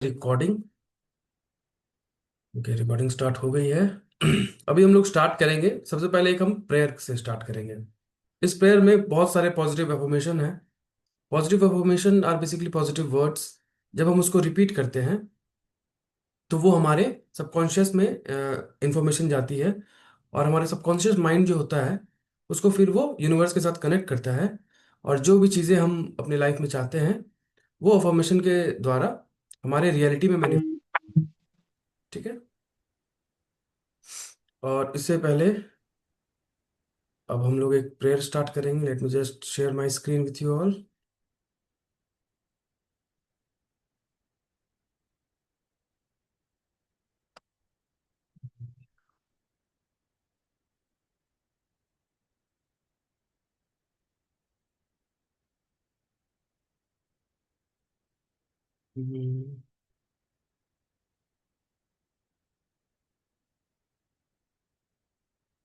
Recording. Okay, recording start हो गई है। अभी हम लोग स्टार्ट करेंगे। सबसे पहले एक हम प्रेयर से स्टार्ट करेंगे। इस प्रेयर में बहुत सारे पॉजिटिव अफर्मेशन है। Positive affirmation are basically positive words. जब हम उसको रिपीट करते हैं तो वो हमारे सबकॉन्शियस में इंफॉर्मेशन जाती है, और हमारे सबकॉन्शियस माइंड जो होता है उसको फिर वो यूनिवर्स के साथ कनेक्ट करता है। और जो भी चीज़ें हम अपने लाइफ में चाहते हैं वो अफर्मेशन के द्वारा हमारे रियलिटी में मैनिफेस्ट। ठीक है। और इससे पहले अब हम लोग एक प्रेयर स्टार्ट करेंगे। Let me just share my screen with you all.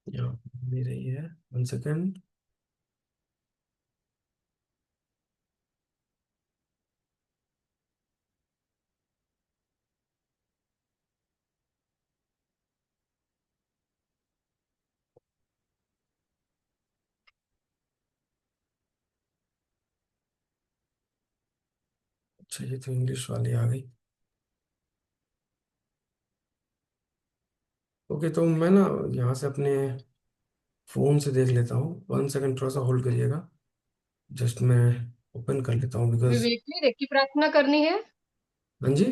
यहाँ मिल रही है। 1 सेकेंड। अच्छा, ये तो इंग्लिश वाली आ गई। ओके, तो मैं ना यहाँ से अपने फ़ोन से देख लेता हूँ। 1 सेकेंड, थोड़ा सा होल्ड करिएगा। जस्ट मैं ओपन कर लेता हूँ बिकॉज। विवेक जी, रेकी प्रार्थना करनी है। हाँ जी।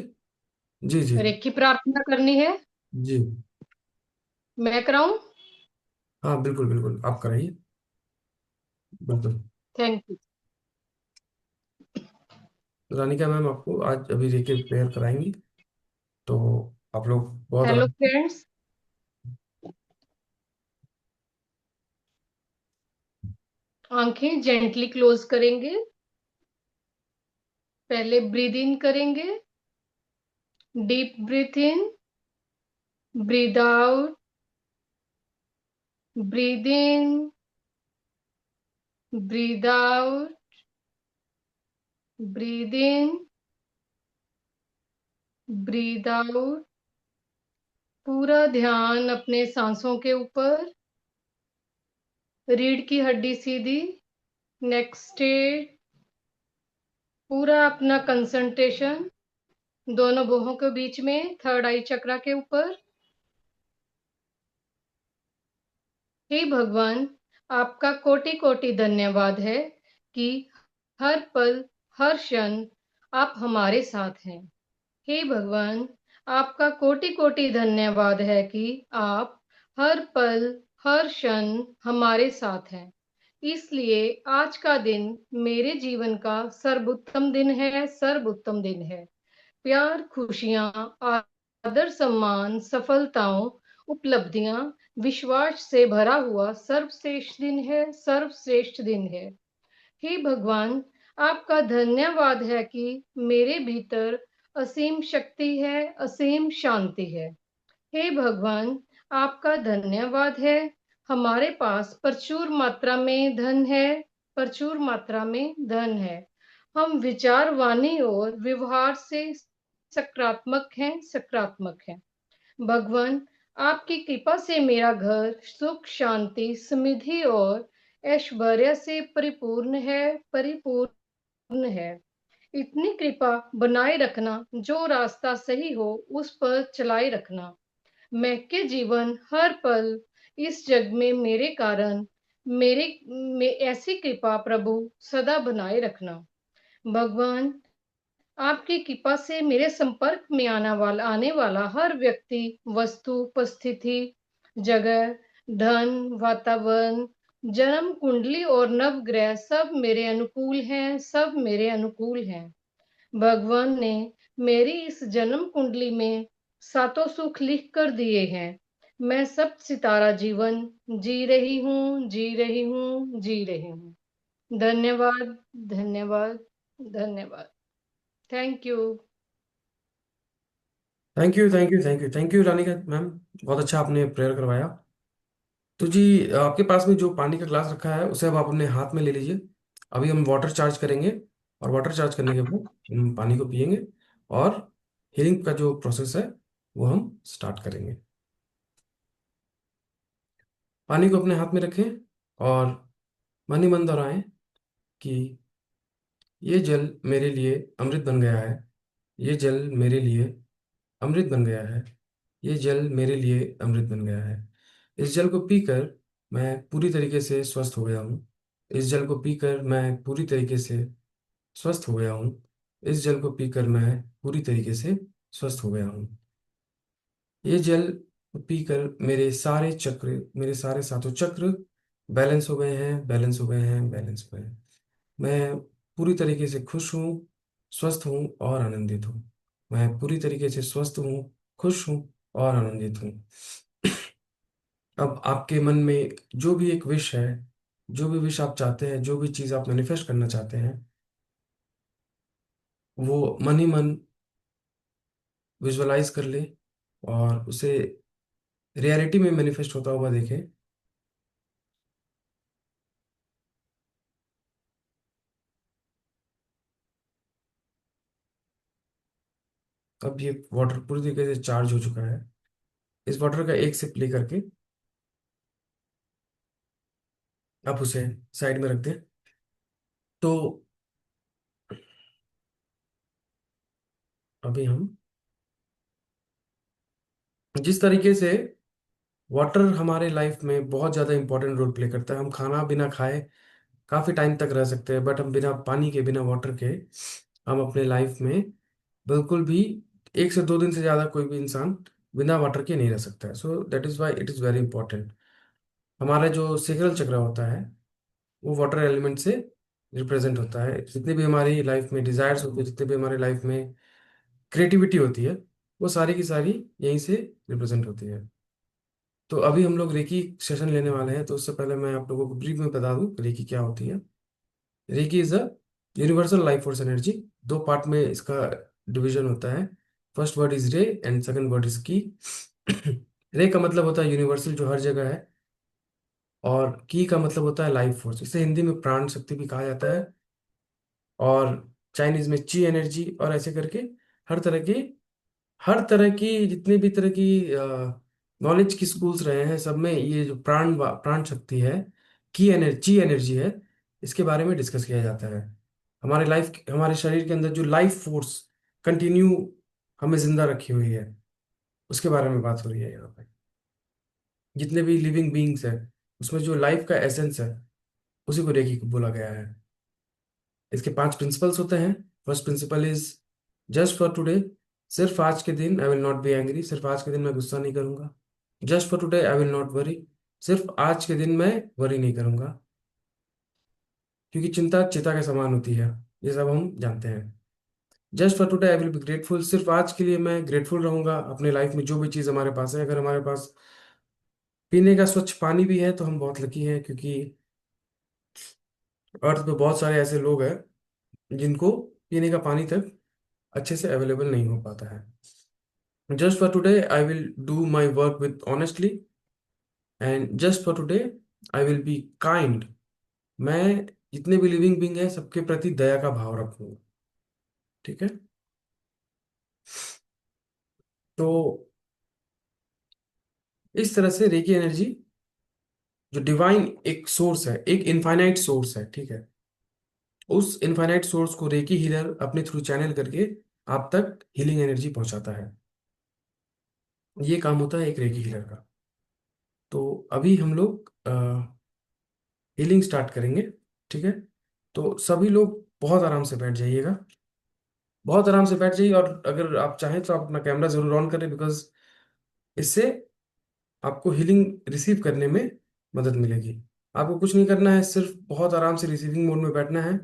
जी जी। रेकी प्रार्थना करनी है। जी। मैं कराऊं? हाँ, बिल्कुल बिल्कुल, आप कराइए। बिल्कुल। Thank you. रानिका मैम आपको आज अभी रेके प्रेयर कराएंगी, तो आप लोग बहुत हेलो आराम। फ्रेंड्स, आंखें जेंटली क्लोज करेंगे। पहले ब्रीद इन करेंगे। Deep breath in, breathe out, breathe in, breathe out, breathe in, breathe out. पूरा ध्यान अपने सांसों के ऊपर। रीढ़ की हड्डी सीधी, नेक स्ट्रेट। पूरा अपना कंसंट्रेशन दोनों भुवों के बीच में, थर्ड आई चक्रा के ऊपर। हे भगवान, आपका कोटि कोटि धन्यवाद है कि हर पल, हर क्षण आप हमारे साथ हैं। हे भगवान, आपका कोटि कोटि धन्यवाद है कि आप हर पल, हर क्षण हमारे साथ हैं। इसलिए आज का दिन मेरे जीवन का सर्वोत्तम दिन है, सर्वोत्तम दिन है। प्यार, खुशियां, आदर, सम्मान, सफलताओं, उपलब्धियां, विश्वास से भरा हुआ सर्वश्रेष्ठ दिन है, सर्वश्रेष्ठ दिन है। हे भगवान, आपका धन्यवाद है कि मेरे भीतर असीम शक्ति है, असीम शांति है। हे भगवान, आपका धन्यवाद है, हमारे पास प्रचुर मात्रा में धन है, प्रचुर मात्रा में धन है। हम विचार, वाणी और व्यवहार से सकारात्मक हैं, सकारात्मक हैं। भगवान, आपकी कृपा से मेरा घर सुख, शांति, समृद्धि और ऐश्वर्य से परिपूर्ण है, परिपूर्ण है। इतनी कृपा बनाए रखना, जो रास्ता सही हो उस पर चलाए रखना। मैं के जीवन हर पल इस जग में मेरे कारण, मेरे में ऐसी कृपा प्रभु सदा बनाए रखना। भगवान, आपकी कृपा से मेरे संपर्क में आने वाला हर व्यक्ति, वस्तु, उपस्थिति, जगह, धन, वातावरण, जन्म कुंडली और नवग्रह सब मेरे अनुकूल हैं, सब मेरे अनुकूल हैं। भगवान ने मेरी इस जन्म कुंडली में सातों सुख लिख कर दिए हैं। मैं सब सितारा जीवन जी रही हूँ, जी रही हूँ, जी रही हूँ। धन्यवाद, धन्यवाद, धन्यवाद। Thank you. Thank you thank you thank you thank you Ranika ma'am. बहुत अच्छा आपने प्रेयर करवाया। तो जी, आपके पास में जो पानी का ग्लास रखा है उसे अब आप अपने हाथ में ले लीजिए। अभी हम वाटर चार्ज करेंगे, और वाटर चार्ज करने के बाद हम पानी को पिएंगे। और हीलिंग का जो प्रोसेस है वो हम स्टार्ट करेंगे। पानी को अपने हाथ में रखें और मन ही मन दोहराएं कि ये जल मेरे लिए अमृत बन गया है। ये जल मेरे लिए अमृत बन गया है। ये जल मेरे लिए अमृत बन गया है। इस जल को पीकर मैं पूरी तरीके से स्वस्थ हो गया हूँ। इस जल को पीकर मैं पूरी तरीके से स्वस्थ हो गया हूँ। इस जल को पीकर मैं पूरी तरीके से स्वस्थ हो गया हूँ। ये जल पीकर मेरे सारे सातों चक्र बैलेंस हो गए हैं, बैलेंस हो गए हैं, बैलेंस हो गए हैं। मैं पूरी तरीके से खुश हूँ, स्वस्थ हूँ और आनंदित हूँ। मैं पूरी तरीके से स्वस्थ हूँ, खुश हूँ और आनंदित हूँ। अब आपके मन में जो भी एक विश है, जो भी विश आप चाहते हैं, जो भी चीज़ आप मैनिफेस्ट करना चाहते हैं, वो मन ही मन विजुअलाइज कर ले और उसे रियलिटी में मैनिफेस्ट होता हुआ देखें। अब ये वाटर पूरी तरीके से चार्ज हो चुका है। इस वाटर का एक सिप ले करके आप उसे साइड में रख दें। तो अभी हम जिस तरीके से वाटर हमारे लाइफ में बहुत ज़्यादा इंपॉर्टेंट रोल प्ले करता है, हम खाना बिना खाए काफ़ी टाइम तक रह सकते हैं, बट हम बिना पानी के, बिना वाटर के हम अपने लाइफ में बिल्कुल भी 1 से 2 दिन से ज़्यादा कोई भी इंसान बिना वाटर के नहीं रह सकता है। So that is why it is very important. हमारा जो सेक्रल चक्र होता है वो वाटर एलिमेंट से रिप्रेजेंट होता है। जितनी भी हमारी लाइफ में डिजायर्स होती है, जितने भी हमारी लाइफ में क्रिएटिविटी होती है, वो सारी की सारी यहीं से रिप्रेजेंट होती है। तो अभी हम लोग रेकी सेशन लेने वाले हैं, तो उससे पहले मैं आप लोगों को ब्रीफ में बता दूं रेकी क्या होती है। Reiki is a universal life force energy. 2 part में इसका डिवीजन होता है। फर्स्ट वर्ड इज रे एंड सेकंड वर्ड इज की। रे का मतलब होता है यूनिवर्सल, जो हर जगह है, और की का मतलब होता है लाइफ फोर्स। इसे हिंदी में प्राण शक्ति भी कहा जाता है, और चाइनीज में ची एनर्जी, और ऐसे करके हर तरह की हर तरह की जितने भी तरह की नॉलेज की स्कूल्स रहे हैं, सब में ये जो प्राण शक्ति है, की एनर्जी, ची एनर्जी है, इसके बारे में डिस्कस किया जाता है। हमारे शरीर के अंदर जो लाइफ फोर्स कंटिन्यू हमें जिंदा रखी हुई है, उसके बारे में बात हो रही है यहाँ पे। जितने भी लिविंग बींग्स है, उसमें जो लाइफ का एसेंस है, उसी को रेकी बोला गया है। इसके 5 प्रिंसिपल्स होते हैं। First principle is just for today. सिर्फ आज के दिन I will not be angry. सिर्फ आज के दिन मैं गुस्सा नहीं करूंगा। Just for today I will not worry. सिर्फ आज के दिन मैं वरी नहीं करूंगा, क्योंकि चिंता चिता के समान होती है, ये सब हम जानते हैं। Just for today I will be grateful. सिर्फ आज के लिए मैं ग्रेटफुल रहूंगा अपने लाइफ में जो भी चीज़ हमारे पास है। अगर हमारे पास पीने का स्वच्छ पानी भी है तो हम बहुत लकी हैं, क्योंकि अर्थ पे बहुत सारे ऐसे लोग हैं जिनको पीने का पानी तक अच्छे से अवेलेबल नहीं हो पाता है। Just for today I will do my work with honestly, and just for today I will be kind. मैं जितने भी लिविंग बींग है सबके प्रति दया का भाव रखूंगा। ठीक है। तो इस तरह से रेकी एनर्जी, जो डिवाइन एक सोर्स है, एक इनफाइनाइट सोर्स है, ठीक है, उस इनफाइनाइट सोर्स को रेकी हीलर अपने थ्रू चैनल करके आप तक हीलिंग एनर्जी पहुंचाता है। ये काम होता है एक रेकी हीलर का। तो अभी हम लोग हीलिंग स्टार्ट करेंगे। ठीक है। तो सभी लोग बहुत आराम से बैठ जाइएगा, बहुत आराम से बैठ जाइए, और अगर आप चाहें तो आप अपना कैमरा जरूर ऑन करें, बिकॉज इससे आपको हीलिंग रिसीव करने में मदद मिलेगी। आपको कुछ नहीं करना है, सिर्फ बहुत आराम से रिसीविंग मोड में बैठना है।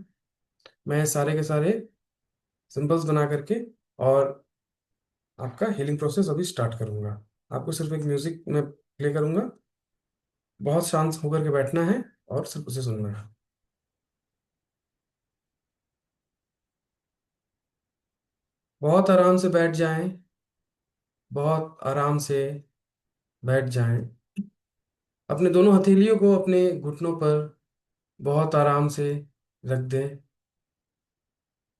मैं सारे के सारे सिंबल्स बना करके और आपका हीलिंग प्रोसेस अभी स्टार्ट करूंगा। आपको सिर्फ एक म्यूजिक में प्ले करूंगा, बहुत शांत होकर के बैठना है और सिर्फ उसे सुनना है। बहुत आराम से बैठ जाएं, बहुत आराम से बैठ जाएं। अपने दोनों हथेलियों को अपने घुटनों पर बहुत आराम से रख दें।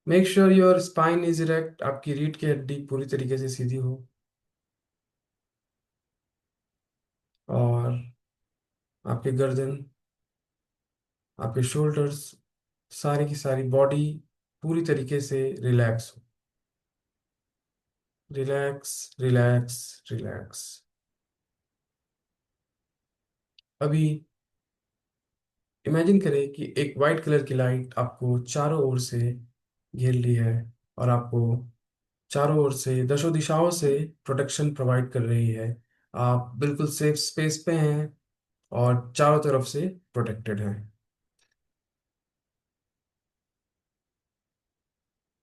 Make sure your spine is erect, आपकी रीढ़ की हड्डी पूरी तरीके से सीधी हो। और आपके गर्दन, आपके शोल्डर्स, सारी की सारी बॉडी पूरी तरीके से रिलैक्स हो। Relax, relax, relax. अभी इमेजिन करें कि एक वाइट कलर की लाइट आपको चारों ओर से घेर ली है, और आपको चारों ओर से दशों दिशाओं से प्रोटेक्शन प्रोवाइड कर रही है। आप बिल्कुल सेफ स्पेस पे हैं और चारों तरफ से प्रोटेक्टेड हैं।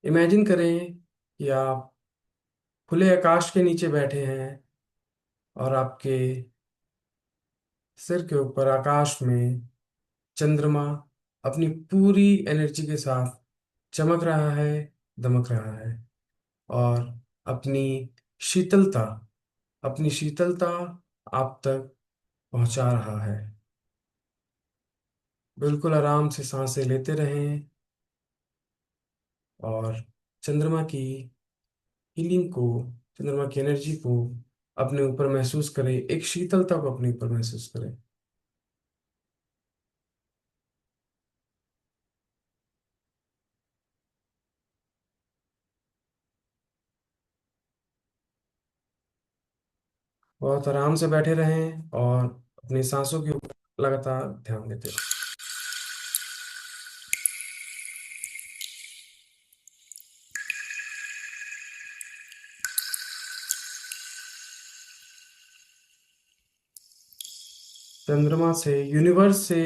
इमेजिन करें कि आप खुले आकाश के नीचे बैठे हैं, और आपके सिर के ऊपर आकाश में चंद्रमा अपनी पूरी एनर्जी के साथ चमक रहा है, दमक रहा है, और अपनी शीतलता अपनी शीतलता आप तक पहुंचा रहा है। बिल्कुल आराम से सांसें लेते रहें, और चंद्रमा की हीलिंग को, चंद्रमा की एनर्जी को अपने ऊपर महसूस करें, एक शीतलता को अपने ऊपर महसूस करें। बहुत आराम से बैठे रहें और अपनी सांसों के ऊपर लगातार ध्यान देते रहें। चंद्रमा से, यूनिवर्स से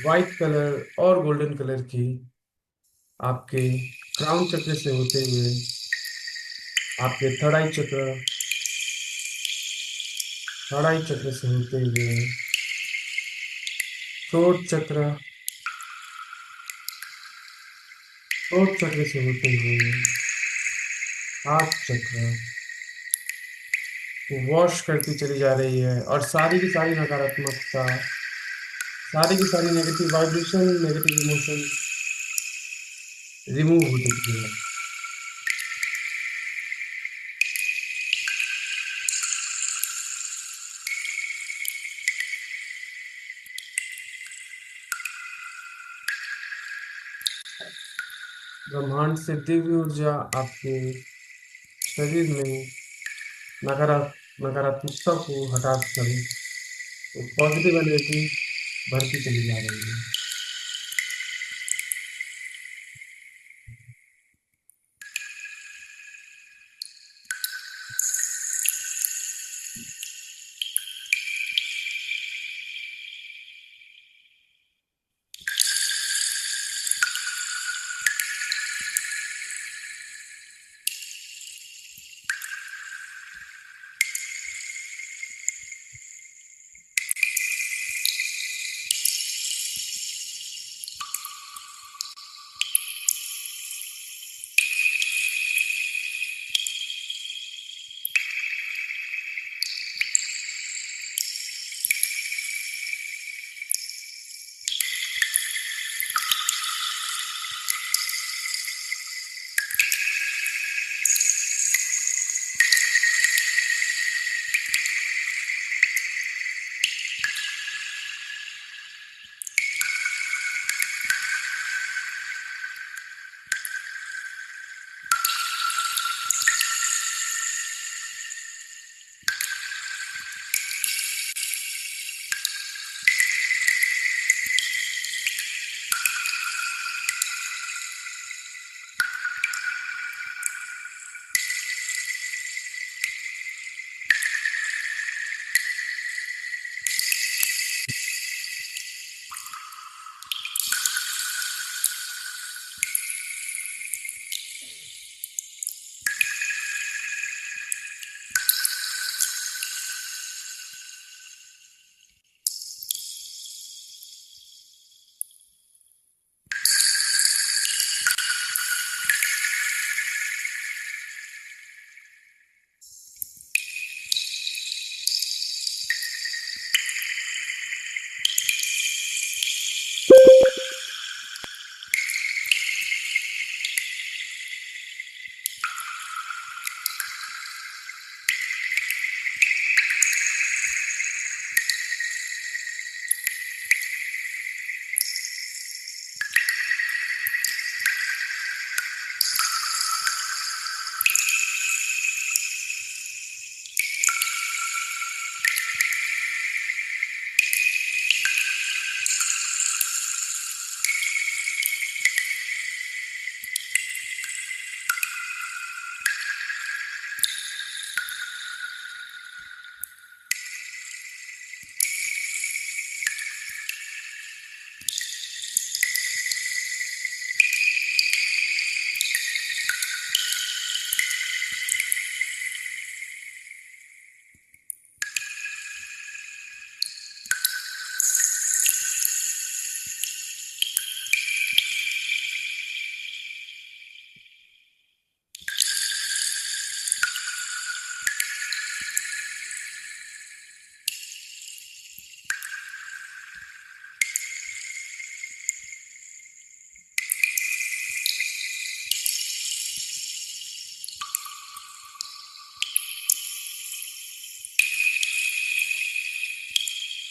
वाइट कलर और गोल्डन कलर की आपके क्राउन चक्र से होते हुए, आपके थर्ड आई चक्र से होते हुए, थ्रोट चक्र थ्रोट चक्र से होते हुए, हार्ट चक्र वॉश करती चली जा रही है, और सारी की सारी नकारात्मकता, सारी की सारी negative vibration, negative emotions remove हो चुकी है। ब्रह्मांड से दिव्य ऊर्जा आपके शरीर में नकारा नकारात्मकता को हटाकर एक पॉजिटिव एनर्जी बढ़ती चली जा रही है।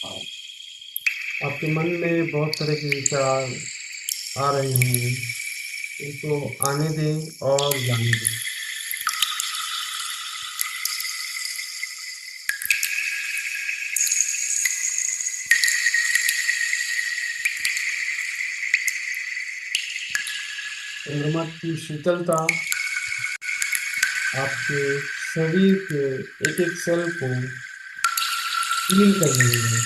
आपके मन में बहुत तरह के विचार आ रहे होंगे, उनको आने दें और जाने दें। चंद्रमा की शीतलता आपके शरीर के एक एक सेल को हील कर रही है।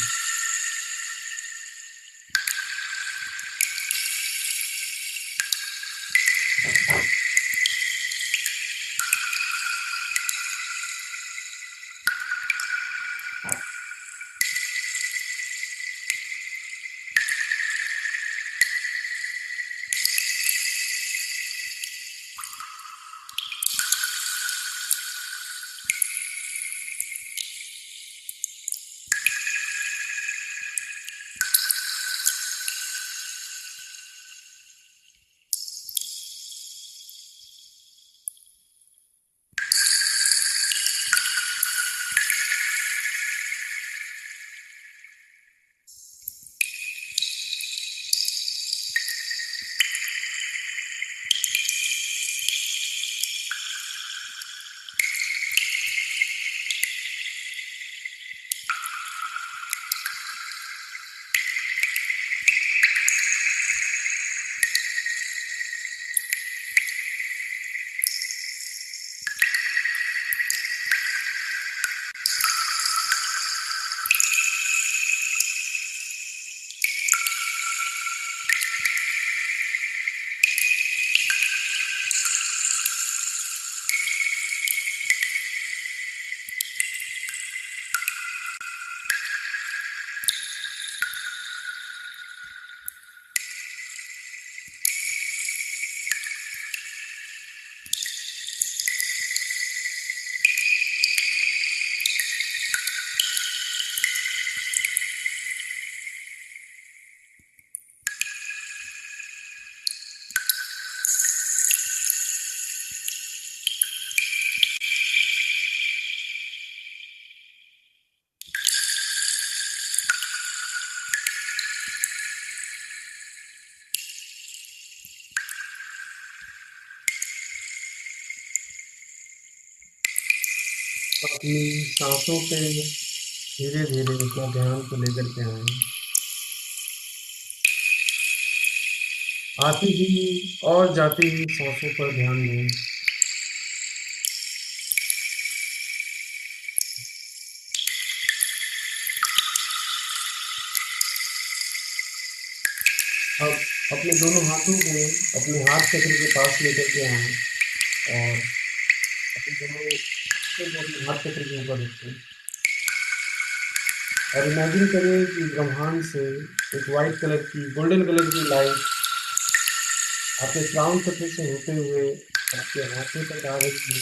अपनी सांसों पे धीरे धीरे अपना ध्यान को लेकर के आए। आती हुई और जाती हुई सांसों पर ध्यान दें। अब अपने दोनों हाथों को अपने हाथ चक्र के पास लेकर के आए और अपने दोनों हाथों को अपने हाथ चक्र के ऊपर रखें और इमेजिन करें कि ब्रह्मांड से एक वाइट कलर की गोल्डन कलर की लाइट आपके क्राउन चक्र से होते हुए आपके हाथों तक आ रही है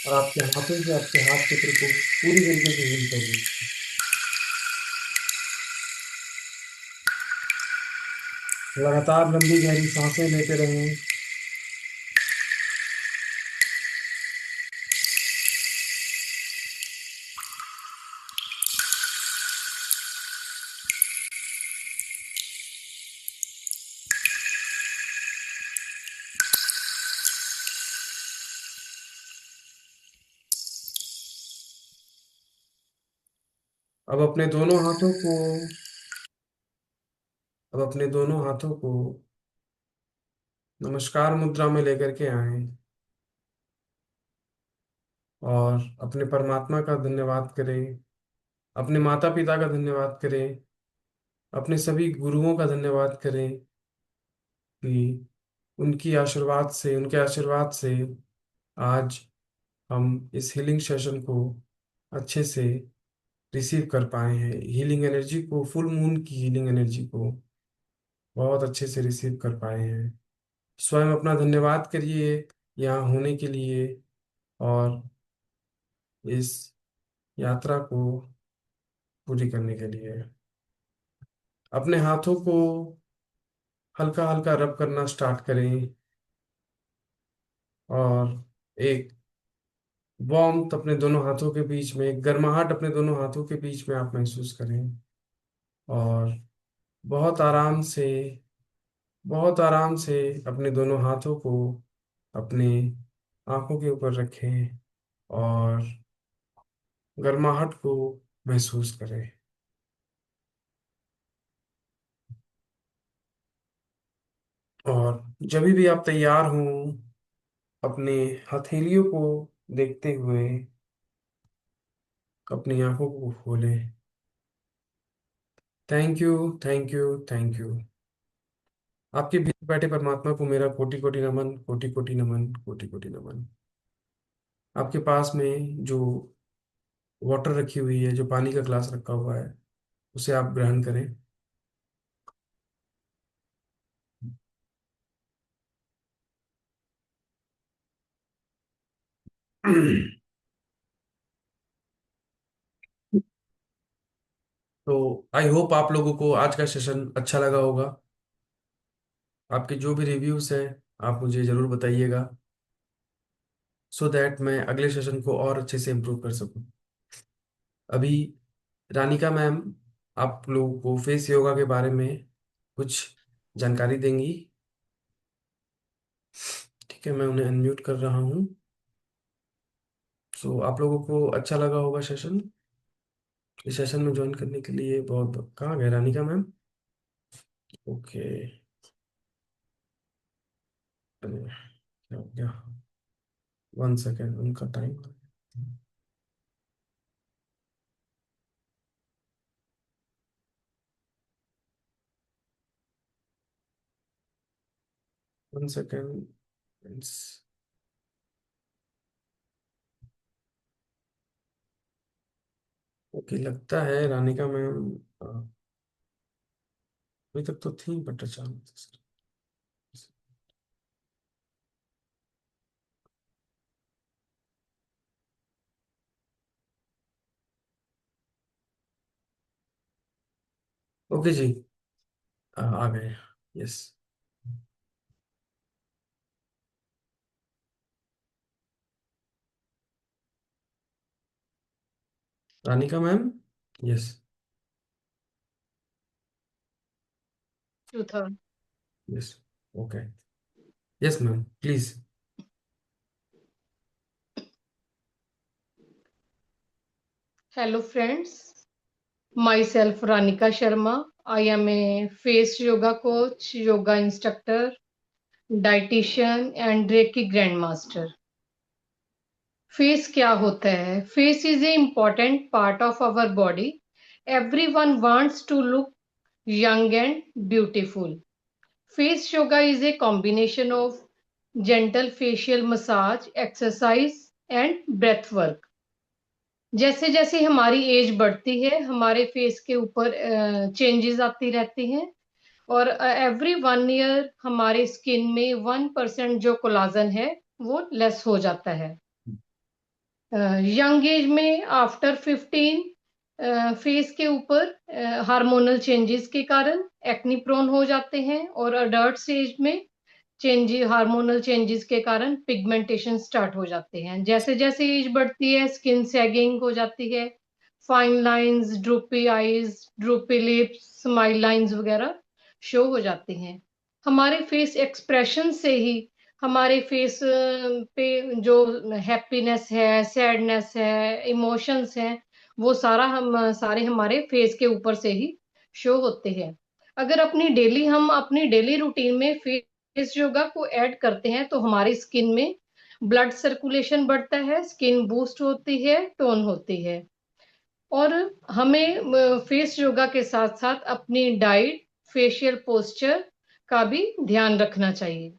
और आपके हाथों से आपके हाथ चक्र को पूरी तरीके से हील कर रही है। लगातार लंबी गहरी सांसें लेते रहें। अब अपने दोनों हाथों को अब अपने दोनों हाथों को नमस्कार मुद्रा में लेकर के आए और अपने परमात्मा का धन्यवाद करें, अपने माता पिता का धन्यवाद करें, अपने सभी गुरुओं का धन्यवाद करें कि उनके आशीर्वाद से आज हम इस हीलिंग सेशन को अच्छे से रिसीव कर पाए हैं। हीलिंग एनर्जी को, फुल मून की हीलिंग एनर्जी को बहुत अच्छे से रिसीव कर पाए हैं। स्वयं अपना धन्यवाद करिए यहाँ होने के लिए और इस यात्रा को पूरी करने के लिए। अपने हाथों को हल्का हल्का रब करना स्टार्ट करें और एक वार्मथ अपने दोनों हाथों के बीच में, एक गर्माहट अपने दोनों हाथों के बीच में आप महसूस करें। और बहुत आराम से, बहुत आराम से अपने दोनों हाथों को अपने आंखों के ऊपर रखें और गर्माहट को महसूस करें। और जब भी आप तैयार हों, अपने हथेलियों को देखते हुए अपनी आंखों को खोलें। Thank you, thank you, thank you. आपके बीच बैठे परमात्मा को मेरा कोटि कोटि नमन, कोटि कोटि नमन, कोटि कोटि नमन। आपके पास में जो वाटर रखी हुई है, जो पानी का ग्लास रखा हुआ है, उसे आप ग्रहण करें। तो आई होप आप लोगों को आज का सेशन अच्छा लगा होगा। आपके जो भी रिव्यूज हैं आप मुझे ज़रूर बताइएगा, सो दैट मैं अगले सेशन को और अच्छे से इम्प्रूव कर सकूं। अभी रानिका मैम आप लोगों को फेस योगा के बारे में कुछ जानकारी देंगी। ठीक है, मैं उन्हें अनम्यूट कर रहा हूँ। सो आप लोगों को अच्छा लगा होगा सेशन। इस सेशन में ज्वाइन करने के लिए बहुत, कहाँ गए रानिका मैम? ओके। अरे, क्या हो गया? 1 सेकेंड, उनका टाइम। 1 सेकेंड। ओके, लगता है रानिका मैम अभी तक तो थी, बट अचानक से। ओके जी, आ गए। यस। रानिका मैम। यस। चौथा। Yes. Okay. Yes ma'am, please. Hello friends, myself Ranika Sharma. I am a face yoga coach, yoga instructor, dietitian and reiki grand master. Face क्या होता है? Face is a important part of our body. Every one wants to look young and beautiful. Face yoga is a combination of gentle facial massage, exercise and breath work. जैसे जैसे हमारी as बढ़ती है हमारे face के ऊपर changes आती रहती हैं, और एवरी 1 ईयर हमारे स्किन में 1% जो कोलाजन है वो लेस हो जाता है। यंग एज में आफ्टर 15 फेस के ऊपर हार्मोनल चेंजेस के कारण एक्नी प्रोन हो जाते हैं, और अडल्ट एज में हार्मोनल चेंजेस के कारण पिगमेंटेशन स्टार्ट हो जाते हैं। जैसे जैसे एज बढ़ती है स्किन सैगिंग हो जाती है, fine lines, droopy eyes, droopy lips, smile lines वगैरह शो हो जाती हैं। हमारे फेस एक्सप्रेशन से ही हमारे फेस पे जो हैप्पीनेस है, सैडनेस है, इमोशंस हैं, वो सारे हमारे फेस के ऊपर से ही शो होते हैं। अगर हम अपनी डेली रूटीन में फेस योगा को ऐड करते हैं तो हमारी स्किन में ब्लड सर्कुलेशन बढ़ता है, स्किन बूस्ट होती है, टोन होती है। और हमें फेस योगा के साथ साथ अपनी डाइट, फेशियल पोस्चर का भी ध्यान रखना चाहिए।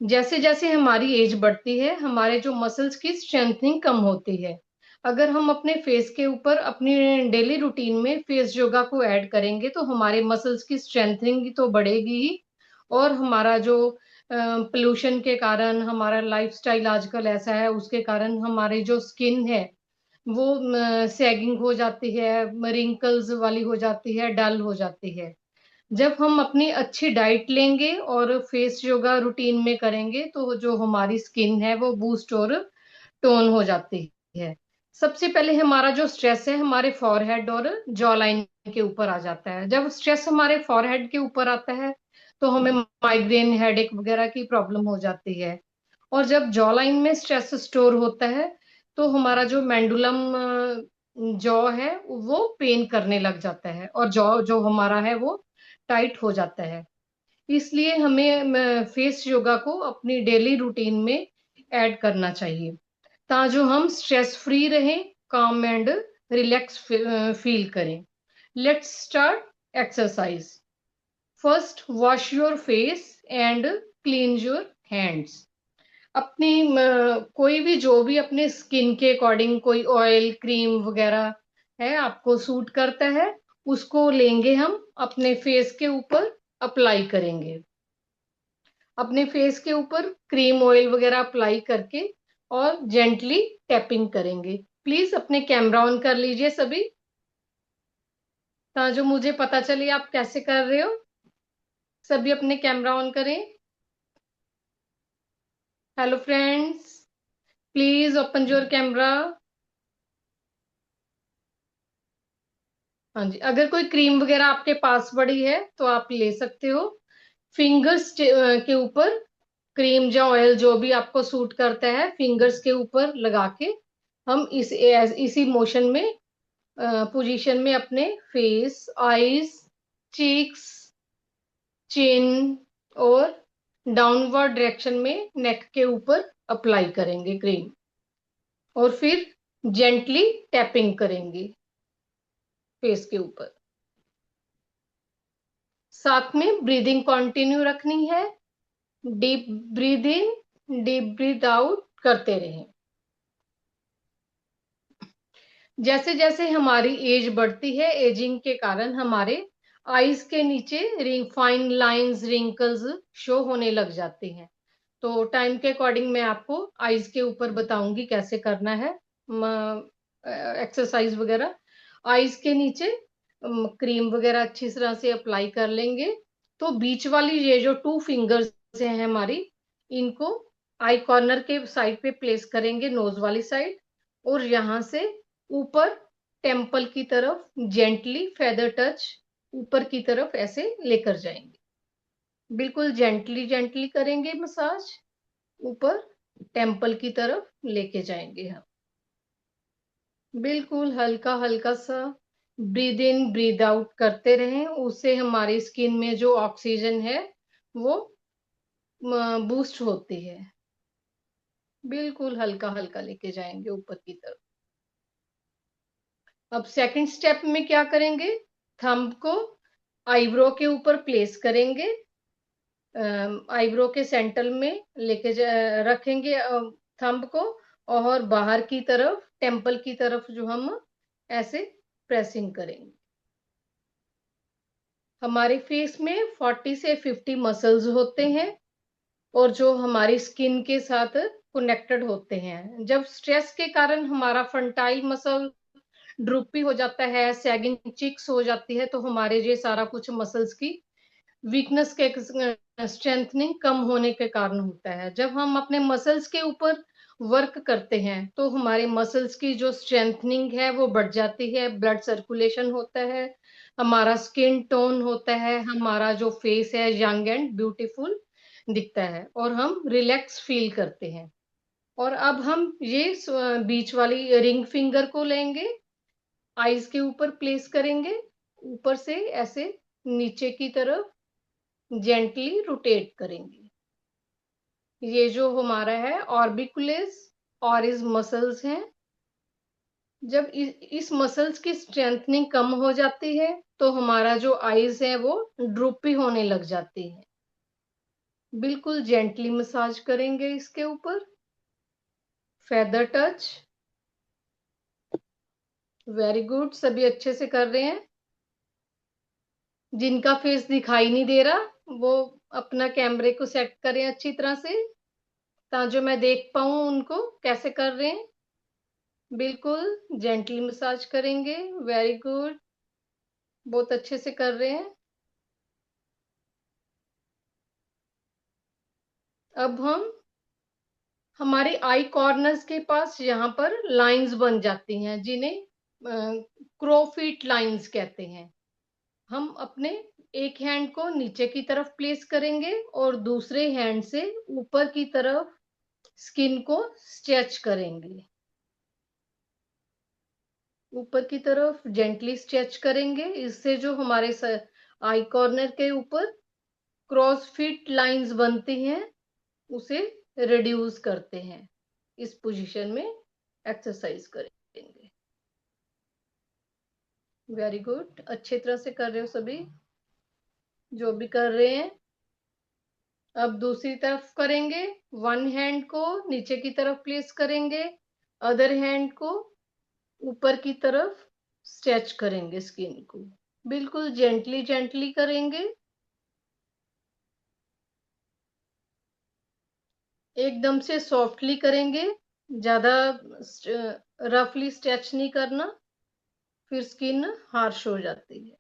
जैसे जैसे हमारी एज बढ़ती है हमारे जो मसल्स की स्ट्रेंथनिंग कम होती है। अगर हम अपने फेस के ऊपर अपनी डेली रूटीन में फेस योगा को ऐड करेंगे तो हमारे मसल्स की स्ट्रेंथनिंग तो बढ़ेगी ही, और हमारा जो पोल्यूशन के कारण हमारा लाइफस्टाइल आजकल ऐसा है उसके कारण हमारी जो स्किन है वो सैगिंग हो जाती है, रिंकल्स वाली हो जाती है, डल हो जाती है। जब हम अपनी अच्छी डाइट लेंगे और फेस योगा रूटीन में करेंगे तो जो हमारी स्किन है वो बूस्ट और टोन हो जाती है। सबसे पहले हमारा जो स्ट्रेस है हमारे फॉरहेड और जॉ लाइन के ऊपर आ जाता है। जब स्ट्रेस हमारे फॉरहेड के ऊपर आता है तो हमें माइग्रेन, हेडेक वगैरह की प्रॉब्लम हो जाती है। और जब जॉ लाइन में स्ट्रेस स्टोर होता है तो हमारा जो मेंडुलम जॉ है वो पेन करने लग जाता है, और जॉ जो हमारा है वो टाइट हो जाता है। इसलिए हमें फेस योगा को अपनी डेली रूटीन में ऐड करना चाहिए, ताकि हम स्ट्रेस फ्री रहें, काम एंड रिलैक्स फील करें। Let's start exercise. First, wash your face and clean your hands. अपनी कोई भी जो भी अपने स्किन के अकॉर्डिंग कोई ऑयल क्रीम वगैरह है आपको सूट करता है, उसको लेंगे हम अपने फेस के ऊपर अप्लाई करेंगे। अपने फेस के ऊपर क्रीम ऑयल वगैरह अप्लाई करके और जेंटली टैपिंग करेंगे। प्लीज अपने कैमरा ऑन कर लीजिए सभी, ताकि जो मुझे पता चले आप कैसे कर रहे हो। सभी अपने कैमरा ऑन करें। Hello friends, please open your camera. हाँ जी, अगर कोई क्रीम वगैरह आपके पास पड़ी है तो आप ले सकते हो। फिंगर्स के ऊपर क्रीम या ऑयल जो भी आपको सूट करता है फिंगर्स के ऊपर लगा के हम इसी मोशन में पोजीशन में अपने फेस, आईज, चीक्स, चिन और डाउनवर्ड डायरेक्शन में नेक के ऊपर अप्लाई करेंगे क्रीम, और फिर जेंटली टैपिंग करेंगे फेस के ऊपर। साथ में ब्रीदिंग कंटिन्यू रखनी है। Deep breathe in, deep breathe out करते रहें। जैसे जैसे हमारी एज बढ़ती है, एजिंग के कारण हमारे आईज के नीचे फाइन लाइंस, रिंकल्स शो होने लग जाती हैं। तो टाइम के अकॉर्डिंग मैं आपको आईज के ऊपर बताऊंगी कैसे करना है एक्सरसाइज वगैरह। आईज के नीचे क्रीम वगैरह अच्छी तरह से अप्लाई कर लेंगे। तो बीच वाली ये जो टू फिंगर्स हैं हमारी, इनको आई कॉर्नर के साइड पे प्लेस करेंगे, नोज वाली साइड। और यहाँ से ऊपर टेम्पल की तरफ जेंटली फेदर टच ऊपर की तरफ ऐसे लेकर जाएंगे। बिल्कुल जेंटली जेंटली करेंगे मसाज, ऊपर टेम्पल की तरफ लेके जाएंगे हम। बिल्कुल हल्का हल्का सा ब्रीद इन ब्रीद आउट करते रहें, उससे हमारी स्किन में जो ऑक्सीजन है वो बूस्ट होती है। बिल्कुल हल्का हल्का लेके जाएंगे ऊपर की तरफ। अब सेकंड स्टेप में क्या करेंगे, थंब को आईब्रो के ऊपर प्लेस करेंगे, आईब्रो के सेंटर में रखेंगे थंब को, और बाहर की तरफ टेम्पल की तरफ जो हम ऐसे प्रेसिंग करेंगे। हमारे फेस में 40 से 50 मसल्स होते हैं और जो हमारी स्किन के साथ कनेक्टेड होते हैं। जब स्ट्रेस के कारण हमारा फ्रंटाइल मसल ड्रूपी हो जाता है, सैगिंग चिक्स हो जाती है, तो हमारे ये सारा कुछ मसल्स की वीकनेस के स्ट्रेंथनिंग कम होने के कारण होता है। जब हम अपने मसल्स के ऊपर वर्क करते हैं तो हमारे मसल्स की जो स्ट्रेंथनिंग है वो बढ़ जाती है, ब्लड सर्कुलेशन होता है, हमारा स्किन टोन होता है, हमारा जो फेस है यंग एंड ब्यूटीफुल दिखता है, और हम रिलैक्स फील करते हैं। और अब हम ये बीच वाली रिंग फिंगर को लेंगे, आईज के ऊपर प्लेस करेंगे, ऊपर से ऐसे नीचे की तरफ जेंटली रोटेट करेंगे। ये जो हमारा है ऑर्बिकुलेस और इस मसल्स हैं। जब इस मसल्स की स्ट्रेंथनिंग कम हो जाती है तो हमारा जो आईज है वो ड्रूपी होने लग जाती है। बिल्कुल जेंटली मसाज करेंगे इसके ऊपर, फेदर टच। वेरी गुड, सभी अच्छे से कर रहे हैं। जिनका फेस दिखाई नहीं दे रहा वो अपना कैमरे को सेट करें अच्छी तरह से, ताकि जो मैं देख पाऊं उनको कैसे कर रहे हैं। बिल्कुल जेंटली मसाज करेंगे। वेरी गुड, बहुत अच्छे से कर रहे हैं। अब हम हमारे आई कॉर्नर्स के पास यहाँ पर लाइंस बन जाती हैं, जिन्हें क्रोफिट लाइंस कहते हैं। हम अपने एक हैंड को नीचे की तरफ प्लेस करेंगे और दूसरे हैंड से ऊपर की तरफ स्किन को स्ट्रेच करेंगे। ऊपर की तरफ जेंटली स्ट्रेच करेंगे। इससे जो हमारे आई कॉर्नर के ऊपर क्रॉस फिट लाइंस बनती हैं, उसे रिड्यूस करते हैं। इस पोजीशन में एक्सरसाइज करेंगे। वेरी गुड, अच्छी तरह से कर रहे हो सभी जो भी कर रहे हैं। अब दूसरी तरफ करेंगे। वन हैंड को नीचे की तरफ प्लेस करेंगे, अदर हैंड को ऊपर की तरफ स्ट्रेच करेंगे स्किन को। बिल्कुल जेंटली जेंटली करेंगे, एकदम से सॉफ्टली करेंगे, ज्यादा रफली स्ट्रेच नहीं करना, फिर स्किन हार्श हो जाती है।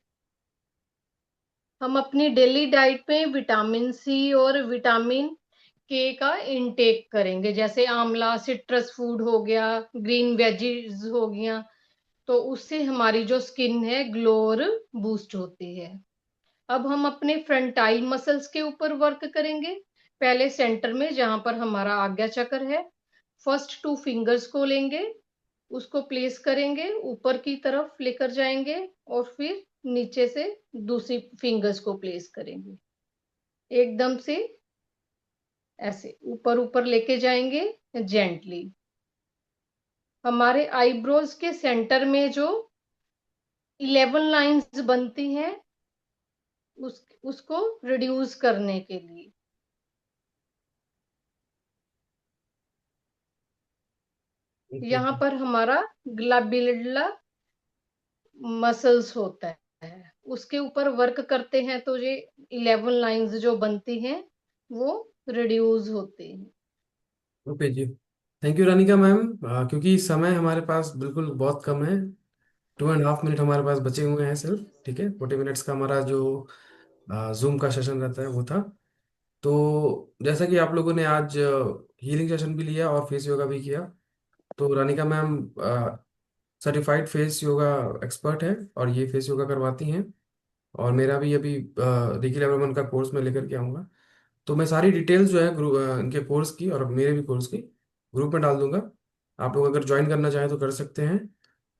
हम अपनी डेली डाइट में विटामिन सी और विटामिन के का इनटेक करेंगे, जैसे आंवला, सिट्रस फूड हो गया, ग्रीन वेजीज हो गया। तो उससे हमारी जो स्किन है ग्लो और बूस्ट होती है। अब हम अपने फ्रंटाइल मसल्स के ऊपर वर्क करेंगे। पहले सेंटर में जहां पर हमारा आज्ञा चक्र है, फर्स्ट टू फिंगर्स को लेंगे, उसको प्लेस करेंगे, ऊपर की तरफ लेकर जाएंगे और फिर नीचे से दूसरी फिंगर्स को प्लेस करेंगे। एकदम से ऐसे ऊपर ऊपर लेके जाएंगे जेंटली। हमारे आईब्रोज के सेंटर में जो 11 लाइंस बनती हैं, उसको रिड्यूस करने के लिए ओके यहाँ ओके। पर हमारा ग्लाबिलुला मसल्स होता है, उसके ऊपर वर्क करते हैं तो ये 11 लाइंस जो बनती हैं वो रिड्यूस होती हैं। ओके जी, थैंक यू रानिका मैम। क्योंकि समय हमारे पास बिल्कुल बहुत कम है, 2.5 मिनट हमारे पास बचे हुए हैं सिर्फ, ठीक है। 40 मिनट्स का हमारा जो जूम का सेशन रहता है वो था। तो जैसा कि आप लोगों ने आज हीलिंग सेशन भी लिया और फेस योगा भी किया, तो Ranika ma'am certified face yoga expert है और ये फेस योगा करवाती हैं। और मेरा भी अभी देखिए लेवल 1 का कोर्स मैं लेकर के आऊँगा। तो मैं सारी डिटेल्स जो है इनके कोर्स की और मेरे भी कोर्स की ग्रुप में डाल दूंगा। आप लोग अगर ज्वाइन करना चाहें तो कर सकते हैं।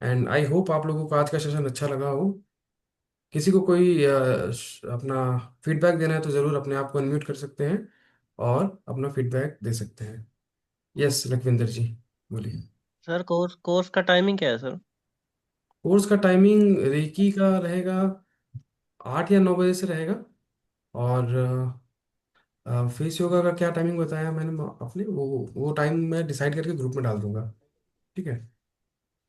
एंड आई होप आप लोगों को आज का सेशन अच्छा लगा हो। किसी को कोई अपना फीडबैक देना है तो ज़रूर अपने आप को अनम्यूट कर सकते हैं और अपना फीडबैक दे सकते हैं। यस लखविंदर जी, बोलिए। सर कोर्स का टाइमिंग क्या है सर? कोर्स का टाइमिंग रेकी का रहेगा, 8 या 9 बजे से रहेगा। और फेस योगा का क्या टाइमिंग बताया मैंने अपने, वो टाइम मैं डिसाइड करके ग्रुप में डाल दूंगा, ठीक है।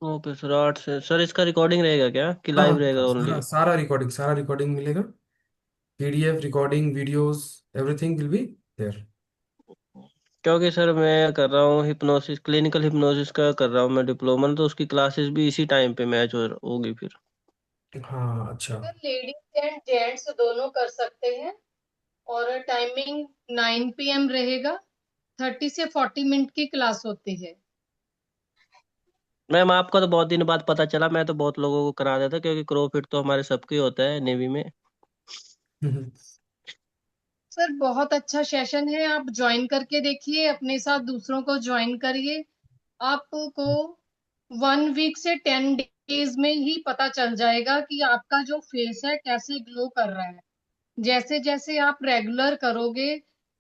ओके सर, 8 से। सर इसका रिकॉर्डिंग रहेगा क्या कि हाँ लाइव हाँ, रहेगा सारा ओनली? सारा रिकॉर्डिंग मिलेगा। PDF recording videos everything will be there. क्योंकि सर मैं कर रहा हूँ हिप्नोसिस, क्लिनिकल हिप्नोसिस का कर रहा हूँ मैं डिप्लोमा, तो उसकी क्लासेस भी इसी टाइम पे मैच होगी फिर। हाँ अच्छा। सर लेडीज एंड जेंट्स दोनों कर सकते हैं और टाइमिंग 9 PM रहेगा। 30 से 40 मिनट की क्लास होती है। मैम आपका तो बहुत दिन बाद पता चला, मैं तो बहुत लोगों को करा देता क्योंकि क्रो फिट तो हमारे सबके होता है नेवी में। सर बहुत अच्छा सेशन है, आप ज्वाइन करके देखिए, अपने साथ दूसरों को ज्वाइन करिए। आपको 1 वीक से 10 डेज में ही पता चल जाएगा कि आपका जो फेस है कैसे ग्लो कर रहा है। जैसे जैसे आप रेगुलर करोगे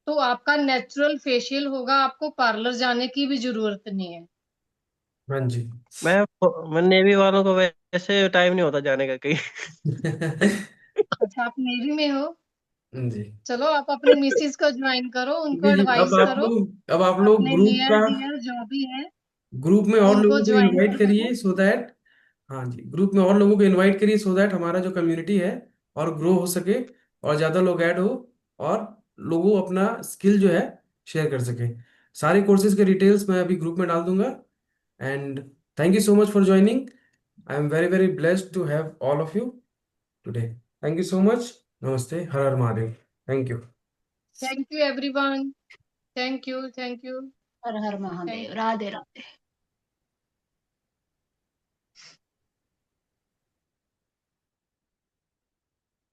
तो आपका नेचुरल फेशियल होगा, आपको पार्लर जाने की भी जरूरत नहीं है। हाँ जी। मैं मैं नेवी वालों को वैसे टाइम नहीं होता जाने का कहीं। अच्छा, आप नेवी में हो? जी। चलो आप अपनी मिसिस को ज्वाइन करो, उनको जी जी, एडवाइस करो। अब आप लोग अपने ग्रुप नियर का, डियर जो भी है ग्रुप में और उनको लोगों को ज्वाइन इनवाइट करवाओ। करिए सो दैट, हाँ जी, ग्रुप में और लोगों को इनवाइट करिए सो दैट हमारा जो कम्युनिटी है और ग्रो हो सके और ज़्यादा लोग ऐड हो और लोगों अपना स्किल जो है शेयर कर सके। सारे कोर्सेज के डिटेल्स मैं अभी ग्रुप में डाल दूंगा। And thank you so much for joining. I am very very blessed to have all of you today. Thank you so much. नमस्ते, हर हर Mahadev. Thank you. Thank you everyone. Thank you, thank you. हर हर thank Mahadev, Radhe Radhe.